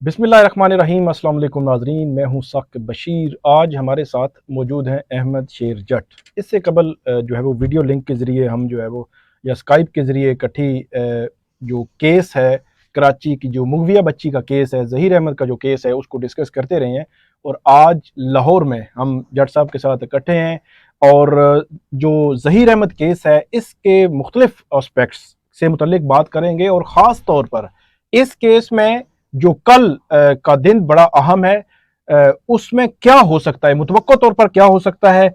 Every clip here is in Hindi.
बिस्मिल्लाहिर्रहमानिर्रहीम। अस्सलाम वालेकुम नाज़रीन, मैं हूँ साकिब बशीर। आज हमारे साथ मौजूद हैं अहमद शेर जट। इससे कबल जो है वो वीडियो लिंक के ज़रिए हम जो है वो या स्काइप के ज़रिए इकट्ठी जो केस है कराची की, जो मुगविया बच्ची का केस है, ज़हीर अहमद का जो केस है, उसको डिस्कस करते रहे हैं। और आज लाहौर में हम जट साहब के साथ इकट्ठे हैं और जो ज़हीर अहमद केस है इसके मुख्तलिफ एस्पेक्ट्स से मुतल्लिक बात करेंगे। और ख़ास तौर पर इस केस में जो कल का दिन बड़ा अहम है, उसमें क्या हो सकता है, मुतवक्को तौर पर क्या हो सकता है।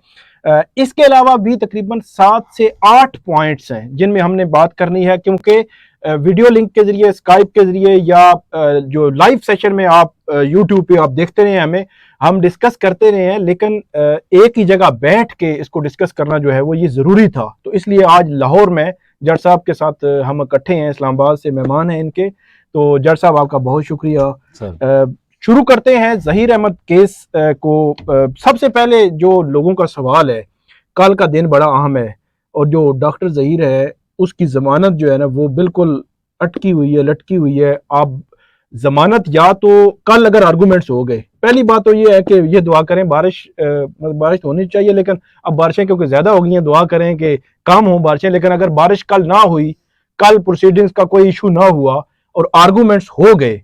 इसके अलावा भी तकरीबन 7 से 8 पॉइंट्स हैं जिनमें हमने बात करनी है, क्योंकि वीडियो लिंक के जरिए, स्काइप के जरिए या जो लाइव सेशन में आप यूट्यूब पे आप देखते रहे हमें, हम डिस्कस करते रहे हैं, लेकिन एक ही जगह बैठ के इसको डिस्कस करना जो है वो ये ज़रूरी था। तो इसलिए आज लाहौर में जट साहब के साथ हम इकट्ठे हैं, इस्लामाबाद से मेहमान हैं इनके। तो जट साहब आपका बहुत शुक्रिया। शुरू करते हैं ज़हीर अहमद केस को। सबसे पहले जो लोगों का सवाल है, कल का दिन बड़ा अहम है और जो डॉक्टर ज़हीर है उसकी ज़मानत जो है ना वो बिल्कुल अटकी हुई है, लटकी हुई है। आप ज़मानत या तो कल अगर आर्गूमेंट्स हो गए, पहली बात तो ये है कि ये दुआ करें बारिश बारिश तो होनी चाहिए, लेकिन अब बारिशें क्योंकि ज़्यादा हो गई हैं, दुआ करें कि कम हो बारिशें। लेकिन अगर बारिश कल ना हुई, कल प्रोसीडिंग्स का कोई इशू ना हुआ और आर्गूमेंट्स हो गए,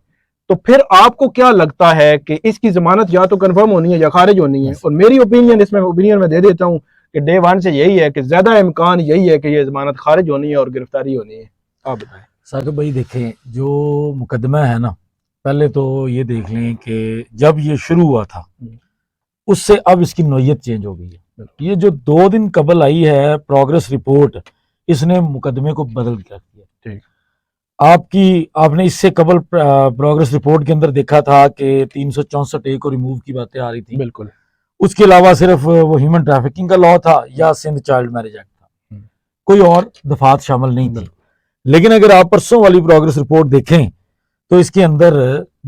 तो फिर आपको क्या लगता है कि इसकी जमानत या तो कंफर्म होनी है या खारिज होनी है। और मेरी ओपिनियन में दे देता हूं कि डे वन से यही है कि ज्यादा इम्कान यही है कि ये जमानत खारिज होनी है और गिरफ्तारी होनी है। आप बताएं। साकिब भाई, देखें, जो मुकदमा है ना, पहले तो ये देख लें कि जब ये शुरू हुआ था उससे अब इसकी नोयत चेंज हो गई है। ये जो 2 दिन कबल आई है प्रोग्रेस रिपोर्ट, इसने मुकदमे को बदल कर दिया। आपने इससे कबल प्रोग्रेस रिपोर्ट के अंदर देखा था कि 364 को रिमूव की बातें आ रही थी। बिल्कुल। उसके अलावा सिर्फ वो ह्यूमन ट्रैफिकिंग का लॉ था या सिंध चाइल्ड मैरिज एक्ट था, कोई और दफात शामिल नहीं थी। लेकिन अगर आप परसों वाली प्रोग्रेस रिपोर्ट देखें तो इसके अंदर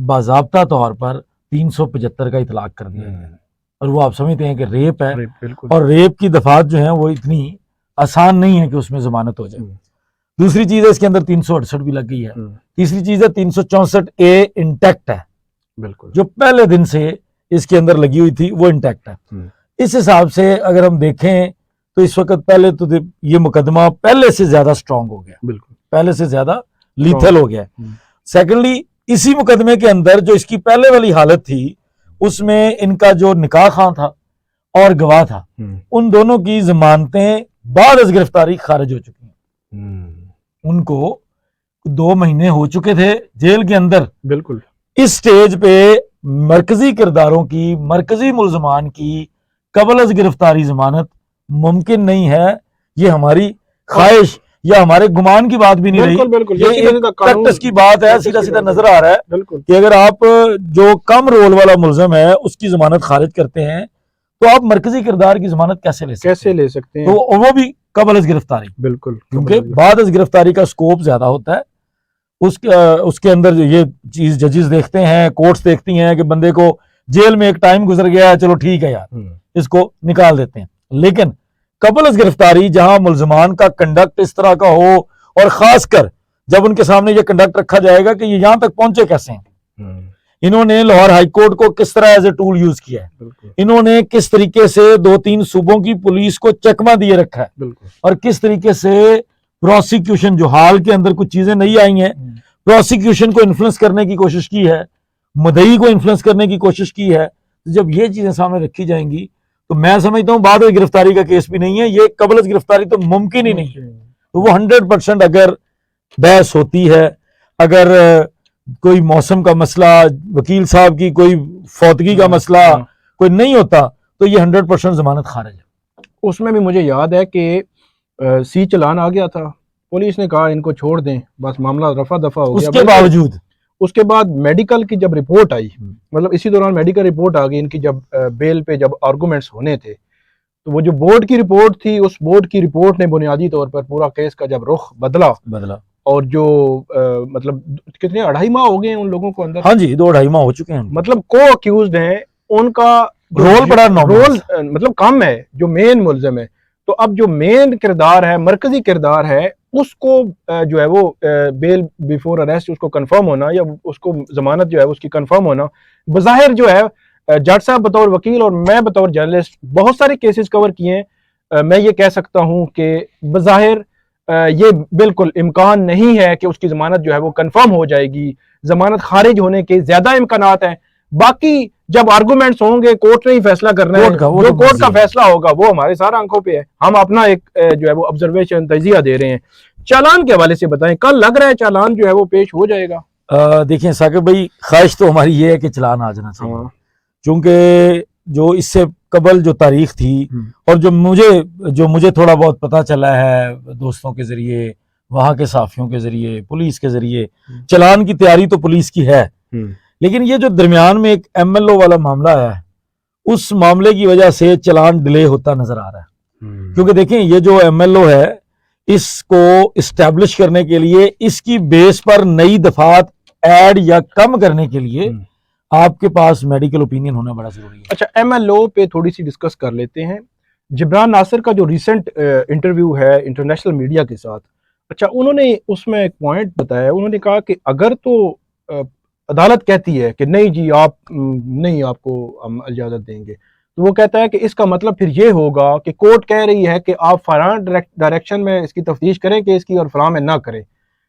बाज़ाब्ता तौर पर 375 का इतलाक कर दिया गया। और वो आप समझते हैं कि रेप है, और रेप की दफात जो है वो इतनी आसान नहीं है कि उसमें जमानत हो जाए। दूसरी चीज है, इसके अंदर 368 भी लग गई है। तीसरी चीज है 364A इंटैक्ट है, बिल्कुल, जो पहले दिन से इसके अंदर लगी हुई थी वो इंटैक्ट है। इस हिसाब से अगर हम देखें तो इस वक्त पहले तो ये मुकदमा पहले से ज्यादा स्ट्रांग हो गया, बिल्कुल, पहले से ज्यादा लीथल हो गया। सेकेंडली, इसी मुकदमे के अंदर जो इसकी पहले वाली हालत थी उसमें इनका जो निकाह खां था और गवाह था, उन दोनों की जमानतें बाद अज गिरफ्तारी खारिज हो चुकी हैं। उनको 2 महीने हो चुके थे जेल के अंदर। बिल्कुल। इस स्टेज पे मरकजी किरदारों की, मरकजी मुल्जमान की कबल अज गिरफ्तारी जमानत मुमकिन नहीं है। ये हमारी ख्वाहिश या हमारे गुमान की बात भी नहीं रही। बिल्कुल, ये एक प्रैक्टिस की बात है। सीधा सीधा नजर आ रहा है कि अगर आप जो कम रोल वाला मुल्जम है उसकी जमानत खारिज करते हैं तो आप मरकजी किरदार की जमानत कैसे ले सकते हैं? तो वो भी कबल अज गिरफ्तारी। बिल्कुल, क्योंकि बाद अज गिरफ्तारी का स्कोप ज्यादा होता है। उसके अंदर ये चीज जजेस देखते हैं, कोर्ट्स देखती हैं कि बंदे को जेल में एक टाइम गुजर गया है, चलो ठीक है यार, इसको निकाल देते हैं। लेकिन कबल अज गिरफ्तारी, जहां मुल्जमान का कंडक्ट इस तरह का हो, और खासकर जब उनके सामने ये कंडक्ट रखा जाएगा कि ये यहां तक पहुंचे कैसे हैं, इन्होंने लाहौर हाईकोर्ट को किस तरह एज ए टूल यूज किया है, इन्होंने किस तरीके से 2-3 सूबों की पुलिस को चकमा दिए रखा है, और किस तरीके से प्रोसिक्यूशन, जो हाल के अंदर कुछ चीजें नहीं आई हैं, प्रोसिक्यूशन को इन्फ्लुएंस करने की कोशिश की है, मुद्दई को इन्फ्लुएंस करने की कोशिश की है। तो जब ये चीजें सामने रखी जाएंगी तो मैं समझता हूं बाद में गिरफ्तारी का केस भी नहीं है, ये कबल अज गिरफ्तारी तो मुमकिन ही नहीं है। तो वो 100% अगर बहस होती है, अगर कोई मौसम का मसला, वकील साहब की कोई फौतगी का मसला कोई नहीं होता, तो ये 100% जमानत खारिज है। उसमें भी मुझे याद है कि सी चलान आ गया था, पुलिस ने कहा इनको छोड़ दें, बस मामला रफा दफा हो गया। उसके बावजूद उसके बाद मेडिकल की जब रिपोर्ट आई, मतलब इसी दौरान मेडिकल रिपोर्ट आ गई इनकी, जब बेल पे जब आर्गूमेंट्स होने थे, तो वो जो बोर्ड की रिपोर्ट थी, उस बोर्ड की रिपोर्ट ने बुनियादी तौर पर पूरा केस का जब रुख बदला। और जो मतलब कितने 2.5 माह हो गए हैं उन लोगों को अंदर। हाँ जी, 2-2.5 माह हो चुके हैं। मतलब को अक्यूज्ड हैं, उनका रोल बड़ा मतलब कम है जो मेन मुल्जिम है। तो अब जो मेन किरदार है, मरकजी किरदार है, उसको जो है वो बेल बिफोर अरेस्ट उसको कंफर्म होना या उसको जमानत जो है उसकी कंफर्म होना, बज़ाहिर जो है जज साहब बतौर वकील और मैं बतौर जर्नलिस्ट बहुत सारे केसेस कवर किए हैं, मैं ये कह सकता हूँ कि बज़ाहिर ये बिल्कुल इम्कान नहीं है कि उसकी जमानत जो है वो कंफर्म हो जाएगी, जमानत खारिज होने के ज्यादा इम्कानात हैं। बाकी जब आर्गूमेंट्स होंगे कोर्ट ने ही फैसला करना है, जो कोर्ट का फैसला होगा वो हमारे सारे आंखों पे है, हम अपना एक जो है वो ऑब्जर्वेशन तजिया दे रहे हैं। चालान के हवाले से बताएं, कल लग रहा है चालान जो है वो पेश हो जाएगा? देखिए साकिब भाई, ख्वाहिश तो हमारी ये है कि चालान आ जाना चाहिए, क्योंकि जो इससे कबल जो तारीख थी और जो मुझे थोड़ा बहुत पता चला है दोस्तों के जरिए, वहां के साफियों के जरिए, पुलिस के जरिए, चालान की तैयारी तो पुलिस की है, लेकिन ये जो दरमियान में एक MLO वाला मामला है, उस मामले की वजह से चालान डिले होता नजर आ रहा है। क्योंकि देखें, ये जो MLO है, इसको इस्टेब्लिश करने के लिए, इसकी बेस पर नई दफात ऐड या कम करने के लिए आपके पास मेडिकल ओपिनियन होना बड़ा जरूरी है। अच्छा, MLO पे थोड़ी सी डिस्कस कर लेते हैं। जिब्रान नासिर का जो रिसेंट इंटरव्यू है इंटरनेशनल मीडिया के साथ, अच्छा उन्होंने उसमें एक पॉइंट बताया, उन्होंने कहा कि अगर तो अदालत कहती है कि नहीं जी आप नहीं, आपको हम इजाज़त देंगे, तो वो कहता है कि इसका मतलब फिर ये होगा कि कोर्ट कह रही है कि आप फलां डायरेक्शन में इसकी तफ्तीश करें कि इसकी और फलां में ना करें।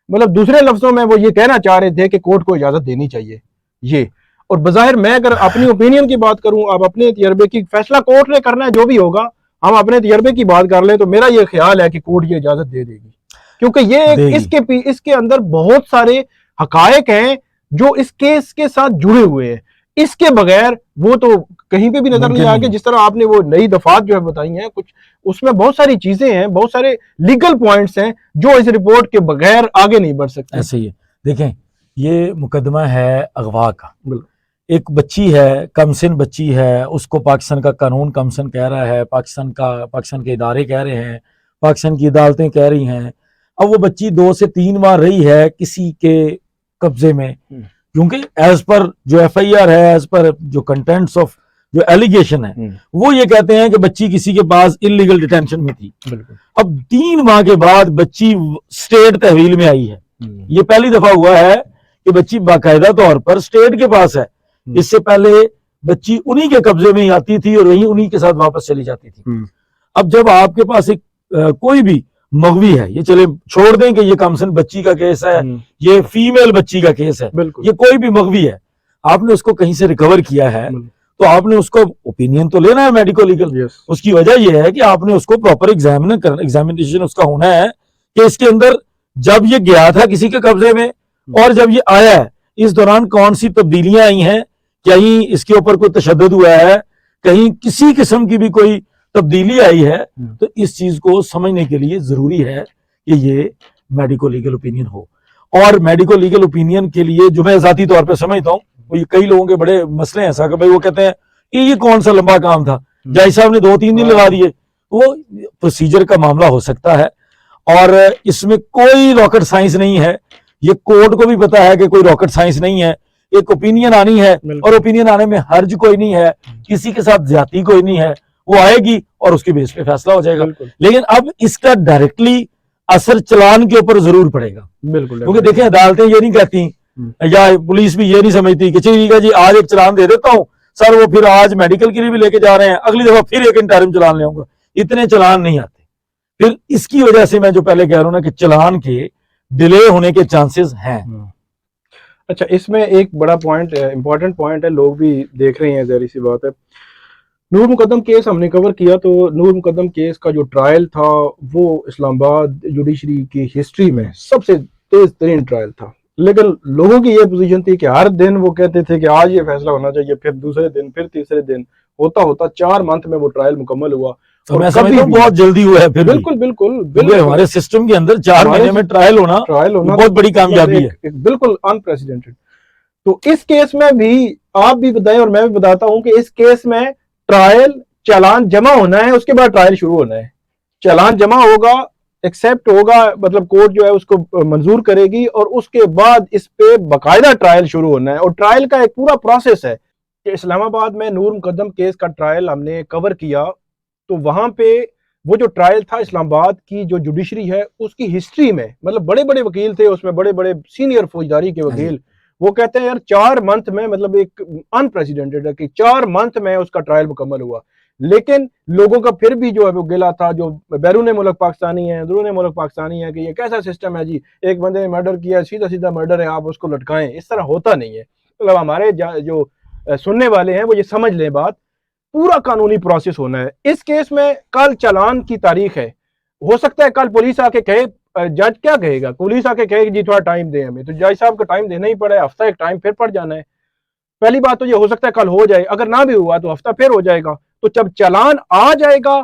मतलब दूसरे लफ्जों में वो ये कहना चाह रहे थे कि कोर्ट को इजाज़त देनी चाहिए ये। और बज़ाहिर मैं अगर अपनी ओपिनियन की बात करूं, आप अपने तजर्बे की, फैसला कोर्ट ने करना है जो भी होगा, हम अपने तजर्बे की बात कर लें तो मेरा ये ख्याल है कि कोर्ट ये इजाज़त दे देगी, क्योंकि ये इसके अंदर बहुत सारे हकायक हैं जो इस केस के साथ जुड़े हुए हैं। इसके बगैर वो तो कहीं पे भी नजर नहीं आ गया। जिस तरह आपने वो नई दफात जो है बताई हैं कुछ, उसमें बहुत सारी चीजें हैं, बहुत सारे लीगल पॉइंट्स हैं जो इस रिपोर्ट के बगैर आगे नहीं बढ़ सकते। ऐसे ही है, देखें ये मुकदमा है अगवा का, एक बच्ची है, कमसिन बच्ची है, उसको पाकिस्तान का कानून कमसिन कह रहा है, पाकिस्तान के इदारे कह रहे हैं, पाकिस्तान की अदालतें कह रही हैं। अब वो बच्ची 2 से 3 बार रही है किसी के कब्जे में, क्योंकि एज पर जो FIR है, एज पर जो कंटेंट्स ऑफ जो एलिगेशन है, वो ये कहते हैं कि बच्ची किसी के पास इलीगल डिटेंशन में थी। अब 3 माह के बाद बच्ची स्टेट तहवील में आई है। ये पहली दफा हुआ है कि बच्ची बाकायदा तौर पर स्टेट के पास है। इससे पहले बच्ची उन्हीं के कब्जे में ही आती थी और वहीं उन्हीं के साथ वापस चली जाती थी। अब जब आपके पास एक कोई भी मगवी है, ये चले छोड़ दें कि ये कमसन बच्ची का केस है, ये फीमेल बच्ची का केस है, ये कोई भी मगवी है, आपने उसको कहीं से रिकवर किया है तो आपने उसको ओपिनियन तो लेना है मेडिको लीगल। उसकी वजह यह है कि आपने उसको प्रॉपर एग्जामिनेशन उसका होना है कि इसके अंदर जब ये गया था किसी के कब्जे में और जब ये आया है, इस दौरान कौन सी तब्दीलियां आई हैं, कहीं इसके ऊपर कोई तशद्दुद हुआ है, कहीं किसी किस्म की भी कोई तब्दीली आई है, तो इस चीज को समझने के लिए जरूरी है कि ये मेडिको लीगल ओपिनियन हो। और मेडिको लीगल ओपिनियन के लिए जो मैं जाती तौर पे समझता हूँ, वो कई लोगों के बड़े मसले हैं ऐसा कि भाई वो कहते हैं कि ये कौन सा लंबा काम था, जज साहब ने 2-3 दिन लगा दिए। वो प्रोसीजर का मामला हो सकता है और इसमें कोई रॉकेट साइंस नहीं है। ये कोर्ट को भी पता है कि कोई रॉकेट साइंस नहीं है, एक ओपिनियन आनी है और ओपिनियन आने में हर्ज कोई नहीं है, किसी के साथ ज्यादती कोई नहीं है, वो आएगी और उसके बेस पे फैसला हो जाएगा। लेकिन अब इसका डायरेक्टली असर चालान के ऊपर जरूर पड़ेगा, क्योंकि देखें अदालतें ये नहीं कहती या पुलिस भी ये नहीं समझती कि चलिए जी आज एक चालान दे देता हूँ सर, वो फिर आज मेडिकल के लिए भी लेके जा रहे हैं, अगली दफा फिर एक इंटरिम चालान ले आऊंगा। इतने चालान नहीं आते। फिर इसकी वजह से मैं जो पहले कह रहा हूं ना कि चालान के डिले होने के चांसेस हैं। अच्छा, इसमें एक बड़ा पॉइंट इंपॉर्टेंट पॉइंट है, लोग भी देख रहे हैं, जहरी सी बात है। नूर मुकद्दम केस हमने कवर किया, तो नूर मुकद्दम केस का जो ट्रायल था वो इस्लामाबाद जुडिशरी की हिस्ट्री में सबसे तेज तरीन ट्रायल था। लेकिन लोगों की ये पोजीशन थी कि हर दिन वो कहते थे कि आज ये फैसला होना चाहिए, फिर दूसरे दिन, फिर तीसरे दिन, होता होता 4 मंथ में वो ट्रायल मुकम्मल हुआ। तो मैं समझता हूं बहुत जल्दी हुआ है। फिर बिल्कुल बिल्कुल बिल्कुल हमारे सिस्टम के अंदर 4 महीने में ट्रायल होना बहुत बड़ी कामयाबी है, बिल्कुल अनप्रेसिडेंटेड। तो इस केस में भी आप भी बताएं और मैं भी बताता हूं कि इस केस में ट्रायल चालान जमा होना है, उसके बाद ट्रायल शुरू होना है। चालान जमा होगा, एक्सेप्ट होगा, मतलब कोर्ट जो है उसको मंजूर करेगी और उसके बाद इस पे बाकायदा ट्रायल शुरू होना है। और ट्रायल का एक पूरा प्रोसेस है कि इस्लामाबाद में नूर मुकद्दम केस का ट्रायल हमने कवर किया, तो वहां पे वो जो ट्रायल था इस्लामाबाद की जो जुडिशरी है उसकी हिस्ट्री में, मतलब बड़े बड़े वकील थे उसमें, बड़े बड़े सीनियर फौजदारी के वकील, वो कहते हैं यार 4 मंथ में, मतलब एक अनप्रेसिडेंटेड है कि 4 मंथ में उसका ट्रायल मुकम्मल हुआ। लेकिन लोगों का फिर भी जो है वो गिला था, जो बैरून मुल्क पाकिस्तानी है, अंदरून मुल्क पाकिस्तानी है, कि ये कैसा सिस्टम है जी, एक बंदे ने मर्डर किया, सीधा सीधा मर्डर है, आप उसको लटकाएं। इस तरह होता नहीं है। मतलब हमारे जो सुनने वाले हैं वो ये समझ लें बात, पूरा कानूनी प्रोसेस होना है। इस केस में कल चालान की तारीख है, हो सकता है कल पुलिस आके कहे, जज क्या कहेगा, पुलिस आके कहेगी जी थोड़ा टाइम दे हमें, तो जज साहब को टाइम देना ही पड़ा है, हफ्ता एक टाइम फिर पड़ जाना है। पहली बात तो ये हो सकता है कल हो जाए, अगर ना भी हुआ तो हफ्ता फिर हो जाएगा। तो जब चालान आ जाएगा,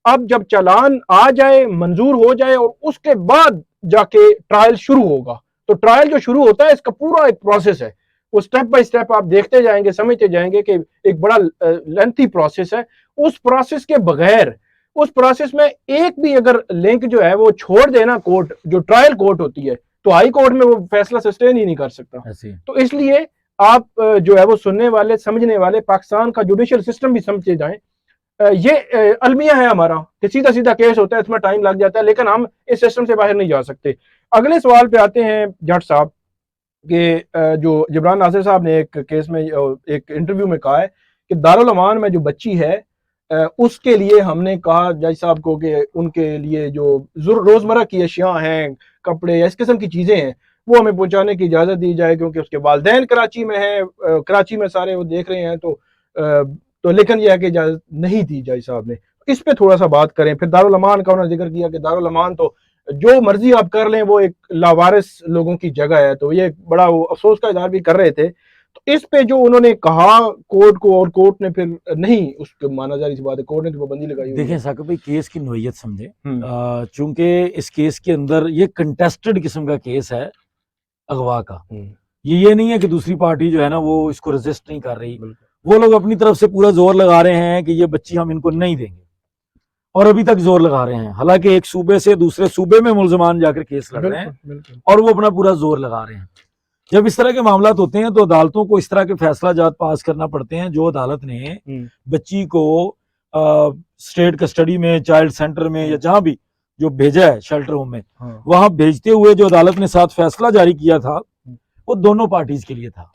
अब जब चालान आ जाए, मंजूर हो जाए, और उसके बाद जाके ट्रायल शुरू होगा। तो ट्रायल जो शुरू होता है इसका पूरा एक प्रोसेस है, वो स्टेप बाय स्टेप आप देखते जाएंगे, समझते जाएंगे कि एक बड़ा लेंथी प्रोसेस है। उस प्रोसेस के बगैर, उस प्रोसेस में एक भी अगर लिंक जो है वो छोड़ देना कोर्ट, जो ट्रायल कोर्ट होती है, तो हाई कोर्ट में वो फैसला सस्टेन ही नहीं कर सकता। तो इसलिए आप जो है वो सुनने वाले, समझने वाले, पाकिस्तान का जुडिशियल सिस्टम भी समझे जाएं। ये अलमिया है हमारा कि सीधा सीधा केस होता है, इसमें टाइम लग जाता है, लेकिन हम इस सिस्टम से बाहर नहीं जा सकते। अगले सवाल पे आते हैं जट साहब कि जो जिब्रान नासिर साहब ने एक केस में, एक इंटरव्यू में कहा है कि दारुल अमान में जो बच्ची है, उसके लिए हमने कहा जज साहब को कि उनके लिए जो रोजमर्रा की अशियाँ हैं, कपड़े या इस किस्म की चीजें हैं, वो हमें पहुंचाने की इजाजत दी जाए, क्योंकि उसके वालिदैन कराची में हैं, कराची में सारे वो देख रहे हैं। तो लेकिन यह है कि इजाजत नहीं दी जज साहब ने। इस पे थोड़ा सा बात करें। फिर दारुल अमान का उन्होंने जिक्र किया कि दारुल अमान तो जो मर्जी आप कर लें, वो एक लावारिस लोगों की जगह है। तो ये बड़ा वो अफसोस का इजहार भी कर रहे थे। तो इस पे जो उन्होंने कहा कोर्ट को, और कोर्ट ने फिर नहीं उसको माना, जा रही बात है, कोर्ट ने तो पाबंदी लगाई। देखें साकिब भाई, केस की नोयत समझे, चूंकि इस केस के अंदर ये कंटेस्टेड किस्म का केस है अगवा का। ये नहीं है कि दूसरी पार्टी जो है ना वो इसको रेजिस्ट नहीं कर रही, वो लोग अपनी तरफ से पूरा जोर लगा रहे हैं कि ये बच्ची हम इनको नहीं देंगे, और अभी तक जोर लगा रहे हैं। हालांकि एक सूबे से दूसरे सूबे में मुलजमान जाकर केस लड़ रहे हैं और वो अपना पूरा जोर लगा रहे हैं। जब इस तरह के मामला होते हैं तो अदालतों को इस तरह के फैसला जात पास करना पड़ते हैं। जो अदालत ने बच्ची को स्टेट कस्टडी में, चाइल्ड सेंटर में, या जहां भी जो भेजा है शेल्टर होम में, वहां भेजते हुए जो अदालत ने साथ फैसला जारी किया था, वो दोनों पार्टीज के लिए था।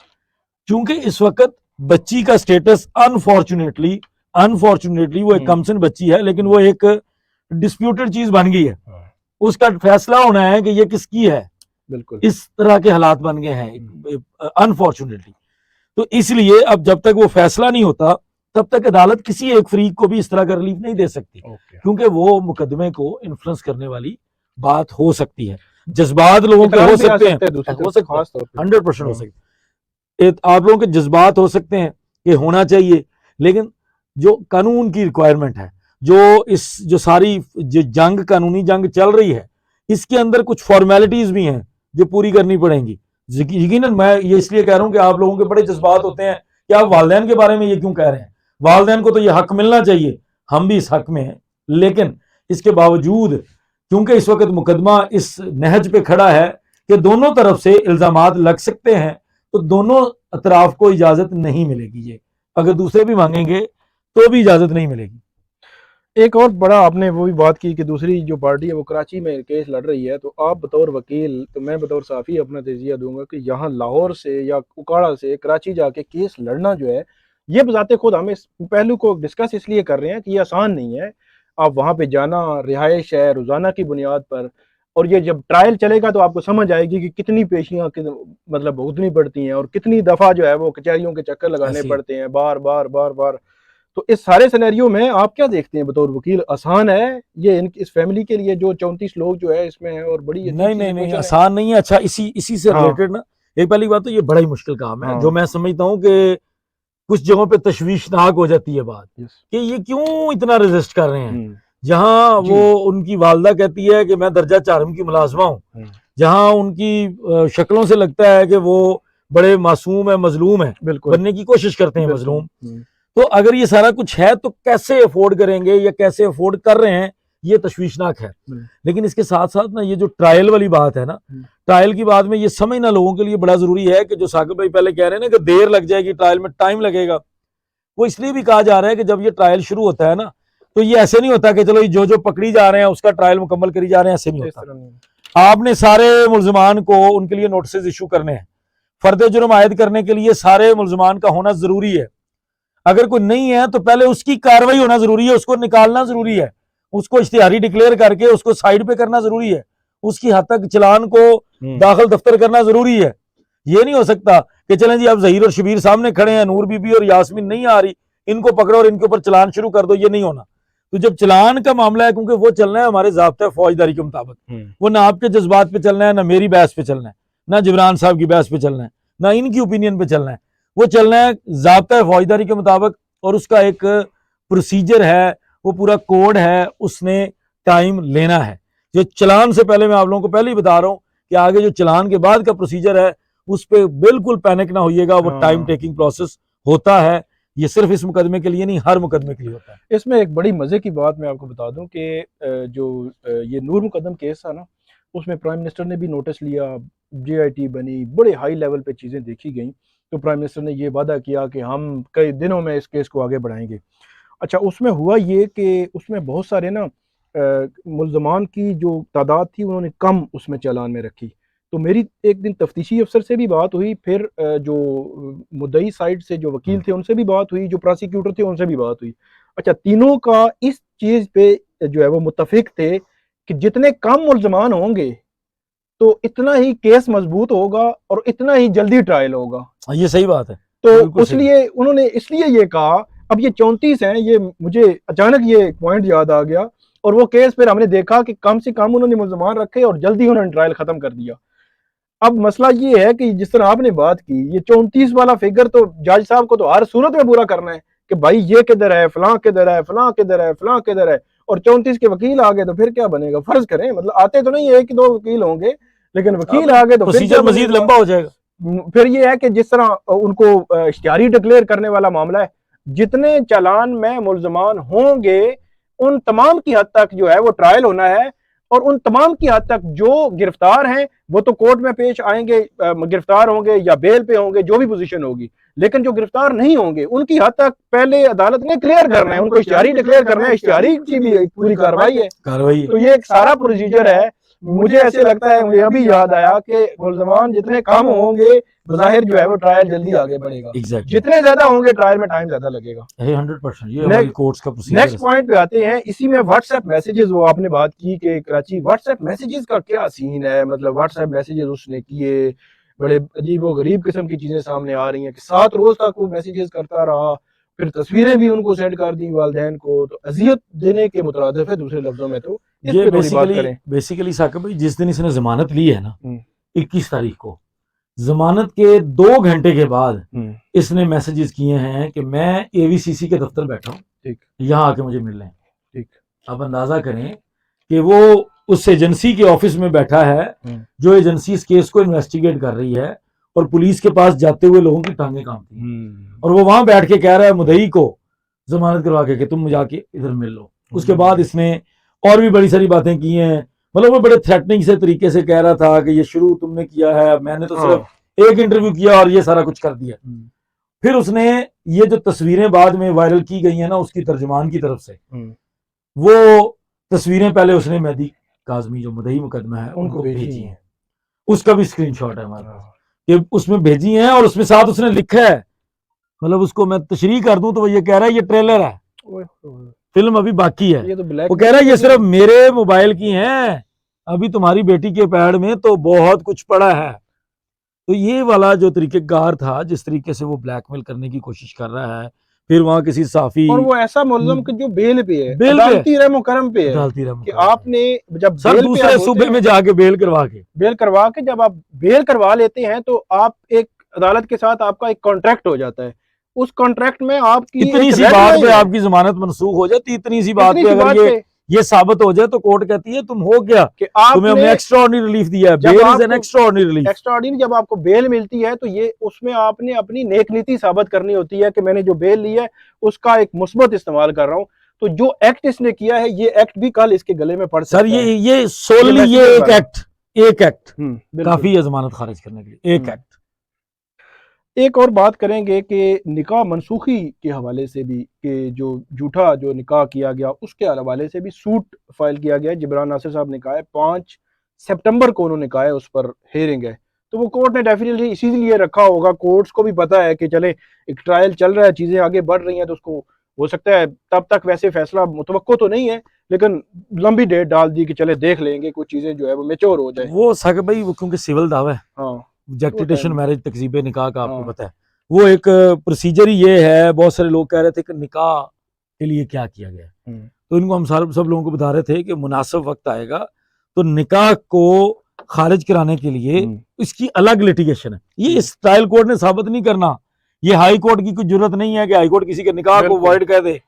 क्योंकि इस वक्त बच्ची का स्टेटस अनफॉर्चुनेटली वो एक कमसन बच्ची है, लेकिन वो एक डिस्प्यूटेड चीज बन गई है। उसका फैसला होना है कि ये किसकी है। बिल्कुल इस तरह के हालात बन गए हैं अनफॉर्चुनेटली। तो इसलिए अब जब तक वो फैसला नहीं होता, तब तक अदालत किसी एक फरीक को भी इस तरह का रिलीफ नहीं दे सकती, क्योंकि वो मुकदमे को इन्फ्लुएंस करने वाली बात हो सकती है। जज्बात लोगों के हो सकते हैं, 100% हो सकते हैं। आप लोगों के जज्बात हो सकते हैं कि होना चाहिए, लेकिन जो कानून की रिक्वायरमेंट है, जो सारी जंग, कानूनी जंग चल रही है, इसके अंदर कुछ फॉर्मेलिटीज भी हैं जो पूरी करनी पड़ेंगी। यकीनन मैं ये इसलिए कह रहा हूं कि आप लोगों के बड़े जज्बात होते हैं कि आप वालिदैन के बारे में ये क्यों कह रहे हैं। वालिदैन को तो ये हक मिलना चाहिए, हम भी इस हक में हैं, लेकिन इसके बावजूद क्योंकि इस वक्त मुकदमा इस नहज पे खड़ा है कि दोनों तरफ से इल्जामात लग सकते हैं, तो दोनों अतराफ को इजाजत नहीं मिलेगी। ये अगर दूसरे भी मांगेंगे तो भी इजाजत नहीं मिलेगी। एक और बड़ा आपने वो भी बात की कि दूसरी जो पार्टी है वो कराची में केस लड़ रही है। तो आप बतौर वकील, तो मैं बतौर साफ़ी अपना तजिया दूंगा कि यहाँ लाहौर से या उकाड़ा से कराची जाके केस लड़ना जो है, ये बजाते खुद हम इस पहलू को डिस्कस इसलिए कर रहे हैं कि ये आसान नहीं है। आप वहाँ पे जाना, रिहाइश है रोज़ाना की बुनियाद पर, और ये जब ट्रायल चलेगा तो आपको समझ आएगी कि कितनी पेशियाँ मतलब भुगतनी पड़ती हैं, और कितनी दफ़ा जो है वो कचहरियों के चक्कर लगाने पड़ते हैं बार बार बार बार। तो इस सारे सिनेरियो में आप क्या देखते हैं बतौर वकील, आसान है ये इस फैमिली के लिए जो 34 लोग जो है इसमें है, और बड़ी नहीं आसान नहीं है। अच्छा, इसी से रिलेटेड ना, एक पहली बात तो ये बड़ा ही मुश्किल काम है, जो मैं समझता हूँ कि कुछ जगहों पे तशवीशनाक हो जाती है बात कि ये क्यों इतना रेजिस्ट कर रहे हैं। जहां वो उनकी वालदा कहती है कि मैं दर्जा 4 की मुलाजमा हूँ, जहां उनकी शक्लों से लगता है कि वो बड़े मासूम है, मजलूम है, बनने की कोशिश करते हैं मजलूम। तो अगर ये सारा कुछ है तो कैसे अफोर्ड करेंगे या कैसे अफोर्ड कर रहे हैं, ये तशवीशनाक है। लेकिन इसके साथ साथ ना ये जो ट्रायल वाली बात है ना, ट्रायल की बात में ये समझना लोगों के लिए बड़ा जरूरी है कि जो साकिब भाई पहले कह रहे हैं ना कि देर लग जाएगी, ट्रायल में टाइम लगेगा, वो इसलिए भी कहा जा रहा है कि जब ये ट्रायल शुरू होता है ना, तो ये ऐसे नहीं होता कि चलो ये जो जो पकड़ी जा रहे हैं उसका ट्रायल मुकम्मल करी जा रहे हैं, ऐसे नहीं इस होता। तरह नहीं। आपने सारे मुलजमान को उनके लिए नोटिस इशू करने हैं, फर्द जुर्म आयद करने के लिए सारे मुलजमान का होना जरूरी है। अगर कोई नहीं है तो पहले उसकी कार्रवाई होना जरूरी है, उसको निकालना जरूरी है, उसको इश्तिहारी डिक्लेयर करके उसको साइड पे करना जरूरी है, उसकी हद तक चलान को दाखिल दफ्तर करना जरूरी है। ये नहीं हो सकता कि चलें जी अब जहीर और शबीर सामने खड़े हैं, नूर बीबी और यास्मीन नहीं आ रही, इनको पकड़ो और इनके ऊपर चलान शुरू कर दो, ये नहीं होना। तो जब चलान का मामला है, क्योंकि वो चलना है हमारे ज़ाब्ता फौजदारी के मुताबिक, वो ना आपके जज्बात पे चलना है, ना मेरी बहस पे चलना है, ना जिब्रान साहब की बहस पे चलना है, ना इनकी ओपिनियन पे चलना है, वो चलना है ज़ाब्ता फौजदारी के मुताबिक। और उसका एक प्रोसीजर है, वो पूरा कोड है, उसने टाइम लेना है। जो चलान से पहले मैं आप लोगों को पहले ही बता रहा हूँ कि आगे जो चलान के बाद का प्रोसीजर है उस पर बिल्कुल पैनिक ना होइएगा, वो टाइम टेकिंग प्रोसेस होता है। ये सिर्फ इस मुकदमे के लिए नहीं, हर मुकदमे के लिए होता है। इसमें एक बड़ी मजे की बात मैं आपको बता दूं कि जो ये नूर मुकदम केस था ना, उसमें प्राइम मिनिस्टर ने भी नोटिस लिया, JIT बनी, बड़े हाई लेवल पे चीज़ें देखी गई। तो प्राइम मिनिस्टर ने ये वादा किया कि हम कई दिनों में इस केस को आगे बढ़ाएंगे। अच्छा, उसमें हुआ ये कि उसमें बहुत सारे ना मुल्ज़मान की जो तादाद थी उन्होंने कम उसमें चालान में रखी। तो मेरी एक दिन तफ्तीशी अफसर से भी बात हुई, फिर जो मुद्दई साइड से जो वकील थे उनसे भी बात हुई, जो प्रोसिक्यूटर थे उनसे भी बात हुई। अच्छा, तीनों का इस चीज़ पे जो है वो मुत्तफिक थे कि जितने कम मुल्ज़मान होंगे तो इतना ही केस मजबूत होगा और इतना ही जल्दी ट्रायल होगा। ये सही बात है। तो इसलिए उन्होंने इसलिए ये कहा। अब ये 34 हैं, ये मुझे अचानक ये पॉइंट याद आ गया, और वो केस फिर हमने देखा कि कम से कम उन्होंने मुल्ज़मान रखे और जल्दी उन्होंने ट्रायल खत्म कर दिया। अब मसला ये है कि जिस तरह आपने बात की, ये 34 वाला फिगर तो जज साहब को तो हर सूरत में पूरा करना है कि भाई ये किधर है, फलां किधर है, फलां किधर है, फलां किधर है, और 34 के वकील आ गए तो फिर क्या बनेगा? फर्ज करें, मतलब आते तो नहीं, एक दो वकील होंगे, लेकिन वकील आ गए तो फिर क्या मजीद लंबा हो जाएगा। फिर ये है कि जिस तरह उनको इश्तिहारी डिक्लेयर करने वाला मामला है, जितने चालान में मुल्ज़मान होंगे उन तमाम की हद तक जो है वो ट्रायल होना है, और उन तमाम की हद तक जो गिरफ्तार हैं वो तो कोर्ट में पेश आएंगे, गिरफ्तार होंगे या बेल पे होंगे, जो भी पोजीशन होगी। लेकिन जो गिरफ्तार नहीं होंगे उनकी हद तक पहले अदालत ने क्लियर करना है, उनको इश्तिहारी डिक्लेयर करना है, इश्तिहारी की भी पूरी कार्रवाई है। तो ये एक सारा प्रोसीजर है। मुझे ऐसे लगता है, मुझे अभी याद आया कि मुल्ज़मान जितने कम होंगे बज़ाहिर जो है वो ट्रायल जल्दी आगे बढ़ेगा, जितने ज्यादा होंगे ट्रायल में टाइम ज्यादा लगेगा। 100% ये हमारी कोर्ट्स का प्रोसीजर। नेक्स्ट पॉइंट पे आते हैं, इसी में व्हाट्सएप मैसेजेस, वो आपने बात की कि कराची व्हाट्सएप मैसेजेस का क्या सीन है, मतलब व्हाट्सएप मैसेजेस उसने किए, बड़े अजीब व गरीब किस्म की चीजें सामने आ रही हैं कि 7 रोज तक वो मैसेजेस करता रहा, फिर तस्वीरें भी उनको सेंड कर दी वालिदैन को, तो अजियत देने के मुतरादिफ है दूसरे लफ्जों में। तो इस पे थोड़ी बात करें। बेसिकली साकिब भाई, जिस दिन इसने जमानत ली है ना 21 तारीख को, जमानत के 2 घंटे के बाद इसने मैसेजेस किए हैं कि मैं AVCC के दफ्तर बैठा हूँ, ठीक, यहाँ आके मुझे मिल रहे हैं। ठीक, अब अंदाजा करें कि वो उस एजेंसी के ऑफिस में बैठा है जो एजेंसी इस केस को इन्वेस्टिगेट कर रही है, और पुलिस के पास जाते हुए लोगों की टांगें कांपती हैं, और वो वहां बैठ के कह रहा है मुद्दई को जमानत करवा के कि तुम मुझे आके इधर मिल लो। उसके बाद इसने और भी बड़ी सारी बातें की हैं, मतलब वो बड़े थ्रेटनिंग से तरीके से कह रहा था कि ये शुरू तुमने किया है, मैंने तो सिर्फ एक इंटरव्यू किया और ये सारा कुछ कर दिया। फिर उसने ये जो तस्वीरें बाद में वायरल की गई हैं ना उसकी तर्जुमान की तरफ से, वो तस्वीरें पहले उसने मेहदी काज़मी जो मुद्दई मुकदमा है उनको भेजी हैं, उसका भी स्क्रीनशॉट है हमारे पास कि उसमें भेजी हैं, और उसमें साथ उसने लिखा है, मतलब उसको मैं तशरीह कर दूं तो वो ये कह रहा है ये ट्रेलर है, फिल्म अभी बाकी है। ये तो वो कह रहा है ये सिर्फ मेरे मोबाइल की हैं, अभी तुम्हारी बेटी के पैड में तो बहुत कुछ पड़ा है। तो ये वाला जो तरीकेकार था, जिस तरीके से वो ब्लैकमेल करने की कोशिश कर रहा है, फिर वहां किसी साफी, और वो ऐसा मुल्ज़म कि जो बेल पे है, अदालती रहम करम पे है, कि आपने जब सर दूसरे सूबे में जाके बेल करवा के जब आप बेल करवा लेते हैं तो आप एक अदालत के साथ आपका एक कॉन्ट्रैक्ट हो जाता है। उस कॉन्ट्रैक्ट में आपकी इतनी सी बात पे आपकी जमानत मनसूख हो जाती, इतनी सी बात पे अगर ये साबित हो जाए तो कोर्ट कहती है तुम हो गया कि तुम्हें हमने एक्स्ट्राऑर्डिनरी रिलीफ दिया है। Bail is an extraordinary relief. Extraordinary जब आपको बेल मिलती है तो ये उसमें आपने अपनी नेक नीति साबित करनी होती है कि मैंने जो बेल ली है उसका एक मुस्बत इस्तेमाल कर रहा हूँ। तो जो एक्ट इसने किया है ये एक्ट भी कल इसके गले में पड़ सकता है। सर ये सोलली ये एक एक्ट काफी है जमानत खारिज करने के लिए, एक एक्ट। एक और बात करेंगे कि निकाह मनसूखी के हवाले से भी, कि जो झूठा जो निकाह किया गया उसके हवाले से भी सूट फाइल किया गया है। जिब्रान नासिर साहब ने कहा है 5 सितंबर को उन्होंने कहा है उस पर हेयरिंग है। तो वो कोर्ट ने डेफिनेटली इसीलिए रखा होगा, कोर्ट्स को भी पता है कि चले एक ट्रायल चल रहा है, चीज़ें आगे बढ़ रही हैं, तो उसको हो सकता है तब तक वैसे फैसला मुतवक्को तो नहीं है, लेकिन लंबी डेट डाल दी कि चले देख लेंगे कुछ चीज़ें जो है वो मेच्योर हो जाए। वो सक भाई, वो क्योंकि सिविल दावा है, हाँ, वो जैक्टिटेशन टाइम। मैरिज तकसीब निकाह का आपको हाँ। पता है, वो एक प्रोसीजर ही ये है। बहुत सारे लोग कह रहे थे कि निकाह के लिए क्या किया गया है, तो इनको हम सब लोगों को बता रहे थे कि मुनासिब वक्त आएगा तो निकाह को खारिज कराने के लिए इसकी अलग लिटिगेशन है। ये इस ट्रायल कोर्ट ने साबित नहीं करना, ये हाई कोर्ट की कोई जरूरत नहीं है कि हाई कोर्ट किसी के निकाह को वॉइड कह दे।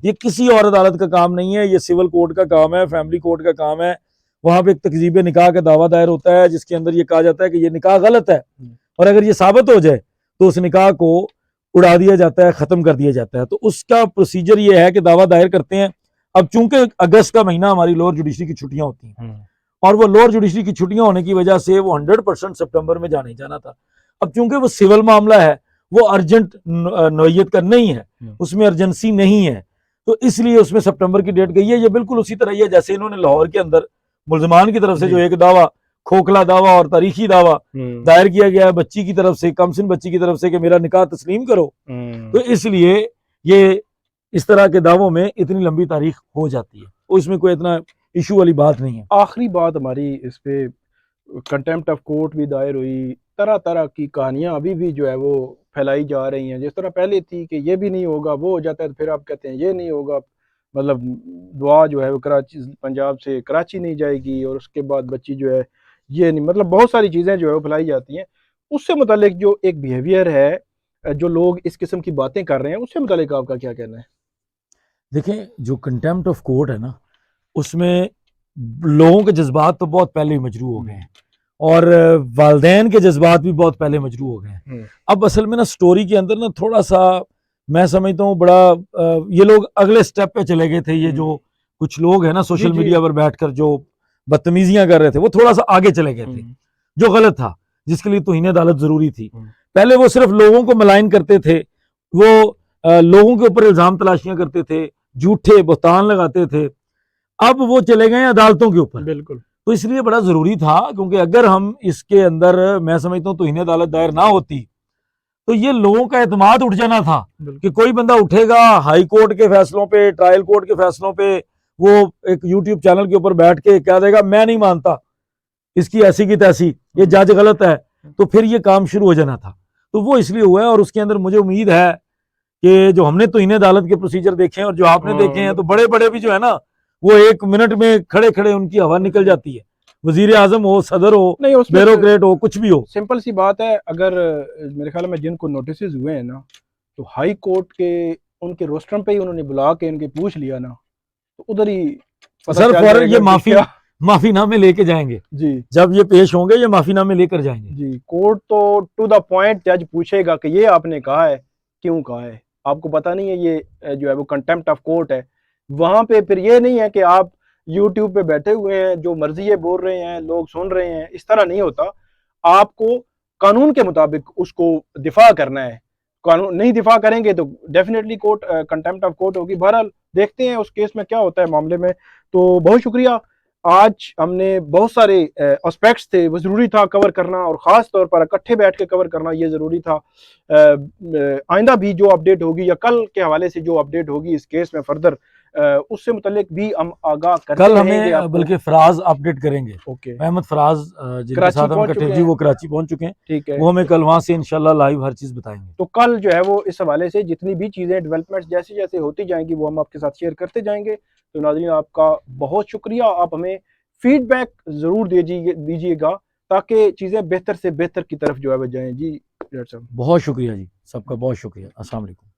ये किसी और अदालत का काम नहीं है, ये सिविल कोर्ट का काम है, फैमिली कोर्ट का काम है। वहां पे एक तकजीब निकाह का दावा दायर होता है जिसके अंदर ये कहा जाता है कि ये निकाह गलत है, और अगर ये साबित हो जाए तो उस निकाह को उड़ा दिया जाता है, खत्म कर दिया जाता है। तो उसका प्रोसीजर ये है कि दावा दायर करते हैं। अब चूंकि अगस्त का महीना हमारी लोअर जुडिशरी की छुट्टियां होती हैं, और वो लोअर जुडिशरी की छुट्टियां होने की वजह से वो 100% सितंबर में जाने जाना था। अब चूंकि वो सिविल मामला है, वो अर्जेंट नोयत का नहीं है, उसमें अर्जेंसी नहीं है, तो इसलिए उसमें सितंबर की डेट गई है। ये बिल्कुल उसी तरह ही है जैसे इन्होंने लाहौर के अंदर मुल्जमान की तरफ से जो एक दावा, खोखला दावा और तारीखी दावा दायर किया गया है बच्ची की तरफ से, कमसिन बच्ची की तरफ से, कि मेरा निकाह तस्लीम करो, तो इसलिए ये इस तरह के दावों में इतनी लंबी तारीख हो जाती है, और इसमें कोई इतना इशू वाली बात नहीं है। आखिरी बात हमारी इस पे, कंटेम्प्ट ऑफ कोर्ट भी दायर हुई, तरह तरह की कहानियां अभी भी जो है वो फैलाई जा रही हैं। जिस तरह पहले थी कि ये भी नहीं होगा, वो हो जाता है, तो फिर आप कहते हैं ये नहीं होगा, मतलब दुआ जो है वो कराची पंजाब से कराची नहीं जाएगी, और उसके बाद बच्ची जो है ये नहीं, मतलब बहुत सारी चीज़ें जो है वो फैलाई जाती हैं। उससे मुतालिक जो एक बिहेवियर है, जो लोग इस किस्म की बातें कर रहे हैं, उससे मुतालिक आपका क्या कहना है? देखें, जो कंटेम्प्ट ऑफ कोर्ट है ना, उसमें लोगों के जज्बात तो बहुत पहले ही मजरू हो गए हैं, और वालदैन के जज्बात भी बहुत पहले मजरू हो गए हैं। अब असल में ना स्टोरी के अंदर ना थोड़ा सा मैं समझता हूँ बड़ा ये लोग अगले स्टेप पे चले गए थे। ये जो कुछ लोग हैं ना सोशल मीडिया पर बैठकर जो बदतमीजियां कर रहे थे, वो थोड़ा सा आगे चले गए थे, जो गलत था, जिसके लिए तौहीन अदालत जरूरी थी। पहले वो सिर्फ लोगों को मलाइन करते थे, वो लोगों के ऊपर इल्जाम तलाशियां करते थे, झूठे बहतान लगाते थे। अब वो चले गए अदालतों के ऊपर। बिल्कुल। तो इसलिए बड़ा जरूरी था, क्योंकि अगर हम इसके अंदर मैं समझता हूँ तौहीन अदालत दायर ना होती तो ये लोगों का एतमाद उठ जाना था कि कोई बंदा उठेगा हाई कोर्ट के फैसलों पे, ट्रायल कोर्ट के फैसलों पे, वो एक यूट्यूब चैनल के ऊपर बैठ के कह देगा मैं नहीं मानता, इसकी ऐसी की तैसी, ये जज गलत है, तो फिर ये काम शुरू हो जाना था। तो वो इसलिए हुआ है, और उसके अंदर मुझे उम्मीद है कि जो हमने तौहीन अदालत के प्रोसीजर देखे हैं और जो आपने देखे हैं, तो बड़े बड़े भी जो है ना वो 1 मिनट में खड़े खड़े उनकी हवा निकल जाती है। वजीर आजम हो, सदर हो, ब्यूरोक्रेट हो, कुछ भी हो। सिंपल सी बात है, अगर मेरे ख्याल में जिनको नोटिस हुए हैं ना, तो हाई कोर्ट के उनके रोस्ट्रम पे ही उन्होंने बुला के इनके पूछ लिया ना, तो उधर ही सर फौरन ये माफीनामे लेके जाएंगे जी। जब ये पेश होंगे ये माफीनामे लेकर जाएंगे जी। कोर्ट तो टू द पॉइंट जज पूछेगा कि ये आपने कहा है, क्यों कहा है, आपको पता नहीं है, ये जो है वो कंटेम्प्ट ऑफ कोर्ट है। वहां पे फिर ये नहीं है कि आप यूट्यूब पे बैठे हुए हैं, जो मर्जी ये बोल रहे हैं, लोग सुन रहे हैं, इस तरह नहीं होता। आपको कानून के मुताबिक उसको दिफा करना है। कानून नहीं दिफा करेंगे तो definitely court contempt of court होगी। बहरहाल देखते हैं उस केस में क्या होता है मामले में। तो बहुत शुक्रिया, आज हमने बहुत सारे एस्पेक्ट्स थे, वो ज़रूरी था कवर करना, और ख़ास तौर पर इकट्ठे बैठ के कवर करना ये ज़रूरी था। आइंदा भी जो अपडेट होगी या कल के हवाले से जो अपडेट होगी इस केस में फर्दर, उससे मुतल्लिक भी हम आगाह करते कल हमें बल्कि फराज अपडेट करेंगे। ओके, अहमद फराज जिनके साथ हम इकट्ठे जी, वो कराची पहुंच चुके हैं। ठीक है, वो हमें कल वहां से इंशाल्लाह लाइव हर चीज बताएंगे। तो कल जो है वो इस हवाले से जितनी भी चीज़ें डेवलपमेंट्स जैसे जैसे होती जाएंगी वो हम आपके साथ शेयर करते जाएंगे। तो नाज़रीन, आपका बहुत शुक्रिया, आप हमें फीडबैक ज़रूर दीजिएगा ताकि चीज़ें बेहतर से बेहतर की तरफ जो है वो जाएं। जी, बहुत शुक्रिया जी, सबका बहुत शुक्रिया। अस्सलाम वालेकुम।